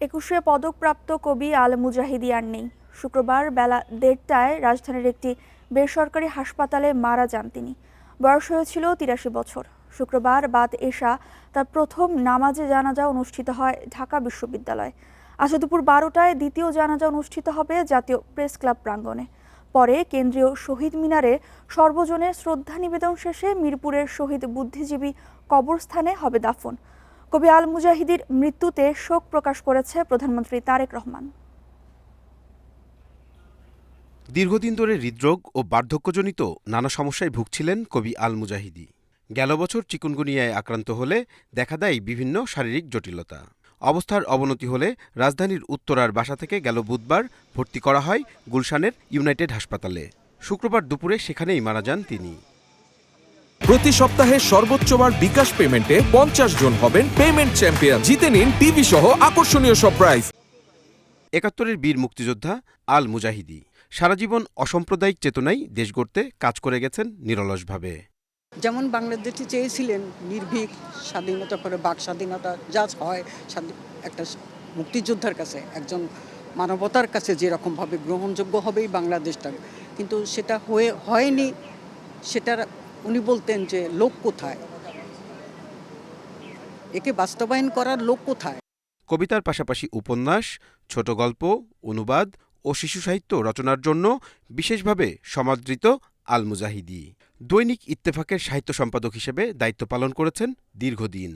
একুশে পদকপ্রাপ্ত কবি আল মুজাহিদি আর নেই। শুক্রবার বেলা ১:৩০টায় রাজধানীর একটি বেসরকারি হাসপাতালে মারা যান তিনি। বয়স হয়েছিল ৮৩ বছর। শুক্রবার বাদ এশা তার প্রথম নামাজে জানাজা অনুষ্ঠিত হয় ঢাকা বিশ্ববিদ্যালয়ে। আজ দুপুর ১২টায় দ্বিতীয় জানাজা অনুষ্ঠিত হবে জাতীয় প্রেস ক্লাব প্রাঙ্গণে। পরে কেন্দ্রীয় শহীদ মিনারে সর্বজনের শ্রদ্ধা নিবেদন শেষে মিরপুরের শহীদ বুদ্ধিজীবী কবরস্থানে হবে দাফন। কবি আল মুজাহিদির মৃত্যুতে শোক প্রকাশ করেছে প্রধানমন্ত্রী তারেক রহমান। দীর্ঘদিন ধরে হৃদরোগ ও বার্ধক্যজনিত নানা সমস্যায় ভুগছিলেন কবি আল মুজাহিদি। গেল বছর চিকুনগুনিয়ায় আক্রান্ত হলে দেখা দেয় বিভিন্ন শারীরিক জটিলতা। অবস্থার অবনতি হলে রাজধানীর উত্তরার বাসা থেকে গেল বুধবার ভর্তি করা হয় গুলশানের ইউনাইটেড হাসপাতালে। শুক্রবার দুপুরে সেখানেই মারা যান তিনি। প্রতি সপ্তাহে সর্বোচ্চবার বিকাশ পেমেন্টে ৫০ জন হবেন পেমেন্ট চ্যাম্পিয়ন। জিতে নিন টিভি সহ আকর্ষণীয় সব প্রাইজ। ৭১-এর বীর মুক্তিযোদ্ধা আল মুজাহিদি সারা জীবন অসাম্প্রদায়িক চেতনায় দেশ গড়তে কাজ করে গেছেন নিরলসভাবে। যেমন বাংলাদেশে চেয়েছিলেন নির্ভীক স্বাধীনতা করে বাক স্বাধীনতা যা হয় একটা মুক্তিযোদ্ধার কাছে, একজন মানবতার কাছে যেরকমভাবে গ্রহণযোগ্য হবেই বাংলাদেশটা, কিন্তু সেটা হয়নি। সেটার উনি বলতেন যে লোক কোথায়, একে বাস্তবায়ন করার লোক কোথায়। কবিতার পাশাপাশি উপন্যাস, ছোট গল্প, অনুবাদ ও শিশু সাহিত্য রচনার জন্য বিশেষভাবে সমাদৃত আল মুজাহিদি দৈনিক ইত্তেফাকের সাহিত্য সম্পাদক হিসেবে দায়িত্ব পালন করেছেন দীর্ঘদিন।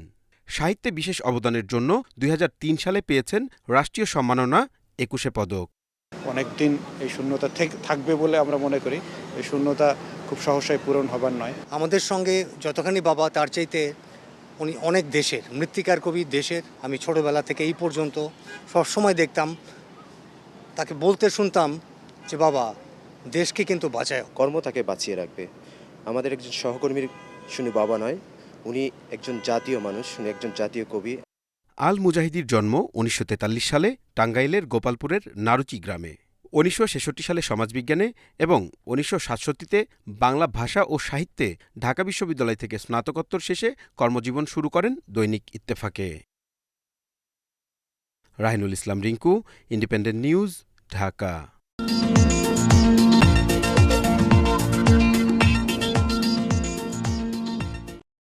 সাহিত্যে বিশেষ অবদানের জন্য ২০০৩ সালে পেয়েছেন রাষ্ট্রীয় সম্মাননা ২১শে পদক। অনেকদিন এই শূন্যতা থাকবে বলে আমরা মনে করি। এই শূন্যতা খুব সহসায় পূরণ হবার নয়। আমাদের সঙ্গে যতখানি বাবা, তার চাইতে উনি অনেক দেশের মৃত্তিকার কবি। দেশের আমি ছোটবেলা থেকে এই পর্যন্ত সবসময় দেখতাম, তাকে বলতে শুনতাম যে বাবা, দেশকে কিন্তু বাঁচায়। কর্ম তাকে বাঁচিয়ে রাখবে। আমাদের একজন সহকর্মীর শুনি বাবা নয়, উনি একজন জাতীয় মানুষ, উনি একজন জাতীয় কবি। আল মুজাহিদির জন্ম ১৯৪৩ সালে টাঙ্গাইলের গোপালপুরের নারুচি গ্রামে। ১৯৬৬ সালে সমাজবিজ্ঞানে এবং ১৯৬৭-তে বাংলা ভাষা ও সাহিত্যে ঢাকা বিশ্ববিদ্যালয় থেকে স্নাতকোত্তর শেষে কর্মজীবন শুরু করেন দৈনিক ইত্তেফাকে। রাহিনুল ইসলাম রিংকু, ইন্ডিপেন্ডেন্ট নিউজ, ঢাকা।